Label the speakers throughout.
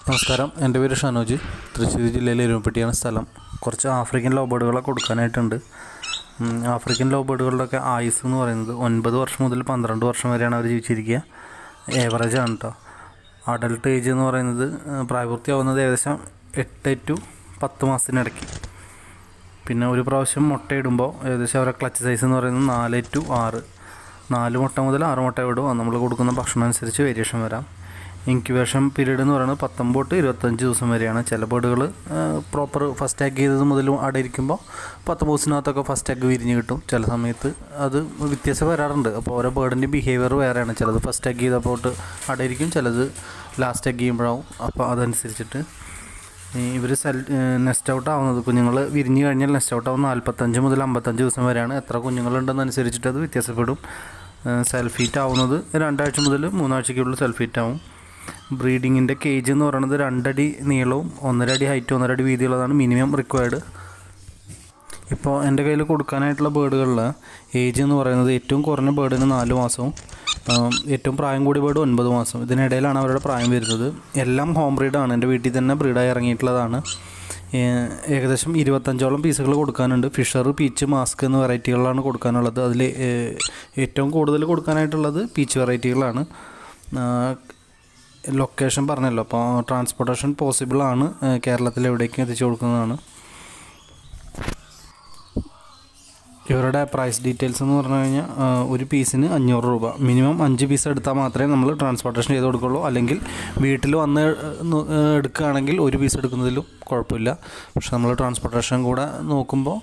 Speaker 1: നമസ്കാരം, എൻ്റെ പേര് ഷനോജ്. തൃശ്ശൂർ ജില്ലയിലെ എരുമപ്പെട്ടിയാണ് സ്ഥലം. കുറച്ച് ആഫ്രിക്കൻ ലവ് ബേർഡുകളെ കൊടുക്കാനായിട്ടുണ്ട്. ആഫ്രിക്കൻ ലവ് ബേർഡുകളുടെയൊക്കെ ആയുസ് എന്ന് പറയുന്നത് 9 വർഷം മുതൽ 12 വർഷം വരെയാണ് അവർ ജീവിച്ചിരിക്കുക. ഏവറേജ് ആണ് കേട്ടോ. അഡൽട്ട് ഏജ് എന്ന് പറയുന്നത് പ്രായപൂർത്തിയാവുന്നത് ഏകദേശം 8 to 10 മാസത്തിനിടയ്ക്ക്. പിന്നെ ഒരു പ്രാവശ്യം മുട്ടയിടുമ്പോൾ ഏകദേശം അവരുടെ ക്ലച്ച് സൈസ് എന്ന് പറയുന്നത് 4 to 6, 4 മുട്ട മുതൽ 6 മുട്ട ഇടും. നമ്മൾ കൊടുക്കുന്ന ഭക്ഷണം അനുസരിച്ച് വേരിയേഷൻ വരാം. ഇൻക്യുബേഷൻ പീരീഡ് എന്ന് പറയുന്നത് 19 to 25 ദിവസം വരെയാണ്. ചില ബേർഡുകൾ പ്രോപ്പർ ഫസ്റ്റ് ടാഗ് ചെയ്തത് മുതൽ അടയിരിക്കുമ്പോൾ 10 ദിവസത്തിനകത്തൊക്കെ ഫസ്റ്റ് ടാഗ് വിരിഞ്ഞ് കിട്ടും. ചില സമയത്ത് അത് വ്യത്യാസം വരാറുണ്ട്. അപ്പോൾ ഓരോ ബേർഡിൻ്റെ ബിഹേവിയർ വേറെയാണ്. ചിലത് ഫസ്റ്റ് ടാഗ് ചെയ്തപ്പോൾ അടയിരിക്കും, ചിലത് ലാസ്റ്റ് ടാഗ് ചെയ്യുമ്പോഴാവും. അപ്പോൾ അതനുസരിച്ചിട്ട് ഇവർ നെസ്റ്റ് ഔട്ട് ആവുന്നത്, കുഞ്ഞുങ്ങൾ വിരിഞ്ഞ് കഴിഞ്ഞാൽ നെസ്റ്റ് ഔട്ട് ആവുന്നത് 45 മുതൽ 55 ദിവസം വരെയാണ്. എത്ര കുഞ്ഞുങ്ങളുണ്ടെന്നനുസരിച്ചിട്ട് അത് വ്യത്യാസപ്പെടും. സെൽഫ് ഹീറ്റ് ആവുന്നത് 2 ആഴ്ച മുതൽ 3 ആഴ്ചയ്ക്കുള്ളിൽ സെൽഫ് ഹീറ്റ് ആവും. ബ്രീഡിങ്ങിൻ്റെ കേജ് എന്ന് പറയുന്നത് 2 അടി നീളവും 1.5 അടി ഹൈറ്റും 1.5 അടി വീതിയുള്ളതാണ് മിനിമം റിക്വയർഡ്. ഇപ്പോൾ എൻ്റെ കയ്യിൽ കൊടുക്കാനായിട്ടുള്ള ബേർഡുകളിൽ ഏജ് എന്ന് പറയുന്നത് ഏറ്റവും കുറഞ്ഞ ബേർഡിന് 4 മാസവും ഏറ്റവും പ്രായം കൂടിയ ബേർഡ് 9 മാസം. ഇതിനിടയിലാണ് അവരുടെ പ്രായം വരുന്നത്. എല്ലാം ഹോം ബ്രീഡാണ്. എൻ്റെ വീട്ടിൽ തന്നെ ബ്രീഡായി ഇറങ്ങിയിട്ടുള്ളതാണ്. ഏകദേശം 25ഓളം പീസുകൾ കൊടുക്കാനുണ്ട്. ഫിഷർ, പീച്ച്, മാസ്ക് എന്ന വെറൈറ്റികളാണ് കൊടുക്കാനുള്ളത്. അതിൽ ഏറ്റവും കൂടുതൽ കൊടുക്കാനായിട്ടുള്ളത് പീച്ച് വെറൈറ്റികളാണ്. ലൊക്കേഷൻ പറഞ്ഞല്ലോ, അപ്പോൾ ട്രാൻസ്പോർട്ടേഷൻ പോസിബിളാണ്. കേരളത്തിൽ എവിടേക്കും എത്തിച്ചു കൊടുക്കുന്നതാണ്. ഇവരുടെ പ്രൈസ് ഡീറ്റെയിൽസ് എന്ന് പറഞ്ഞു കഴിഞ്ഞാൽ ഒരു പീസിന് 500 രൂപ. മിനിമം 5 പീസ് എടുത്താൽ മാത്രമേ നമ്മൾ ട്രാൻസ്പോർട്ടേഷൻ ചെയ്ത് കൊടുക്കുള്ളൂ. അല്ലെങ്കിൽ വീട്ടിൽ വന്ന് എടുക്കുകയാണെങ്കിൽ ഒരു പീസ് എടുക്കുന്നതിലും കുഴപ്പമില്ല. പക്ഷെ നമ്മൾ ട്രാൻസ്പോർട്ടേഷൻ കൂടെ നോക്കുമ്പോൾ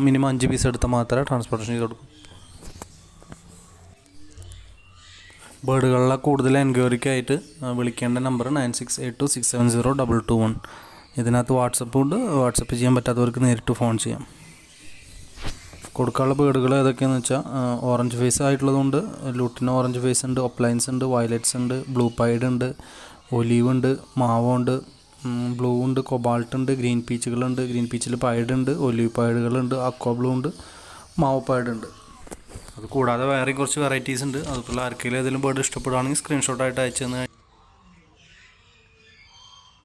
Speaker 1: മിനിമം 5 പീസ് എടുത്താൽ മാത്രമേ ട്രാൻസ്പോർട്ടേഷൻ ചെയ്ത് കൊടുക്കൂ. ബേർഡുകളിലെ കൂടുതൽ എൻക്വയറിക്കായിട്ട് വിളിക്കേണ്ട നമ്പർ 9682670221. ഇതിനകത്ത് വാട്സപ്പ് ഉണ്ട്. വാട്സപ്പ് ചെയ്യാൻ പറ്റാത്തവർക്ക് നേരിട്ട് ഫോൺ ചെയ്യാം. കൊടുക്കാനുള്ള ബേർഡുകൾ ഏതൊക്കെയാണെന്ന് വെച്ചാൽ ഓറഞ്ച് ഫേസ് ആയിട്ടുള്ളതുണ്ട്, ലൂട്ടിന് ഓറഞ്ച് ഫേസ് ഉണ്ട്, ഒപ്ലൈൻസ് ഉണ്ട്, വയലറ്റ്സ് ഉണ്ട്, ബ്ലൂ പൈഡ് ഉണ്ട്, ഒലീവ് ഉണ്ട്, മാവോ ഉണ്ട്, ബ്ലൂ ഉണ്ട്, കൊബാൾട്ട് ഉണ്ട്, ഗ്രീൻ പീച്ചുകളുണ്ട്. ഗ്രീൻ പീച്ചിൽ പൈഡ് ഉണ്ട്, ഒലീവ് പൈഡുകളുണ്ട്, അക്വ ബ്ലൂ ഉണ്ട്, മാവോ പൈഡ് ഉണ്ട്. അത് കൂടാതെ വേറെ കുറച്ച് വെറൈറ്റീസ് ഉണ്ട്. അതുപോലെ ആർക്കെങ്കിലും ഏതെങ്കിലും ബേർഡ് ഇഷ്ടപ്പെടുകയാണെങ്കിൽ സ്ക്രീൻഷോട്ടായിട്ട് അയച്ചു തന്നു.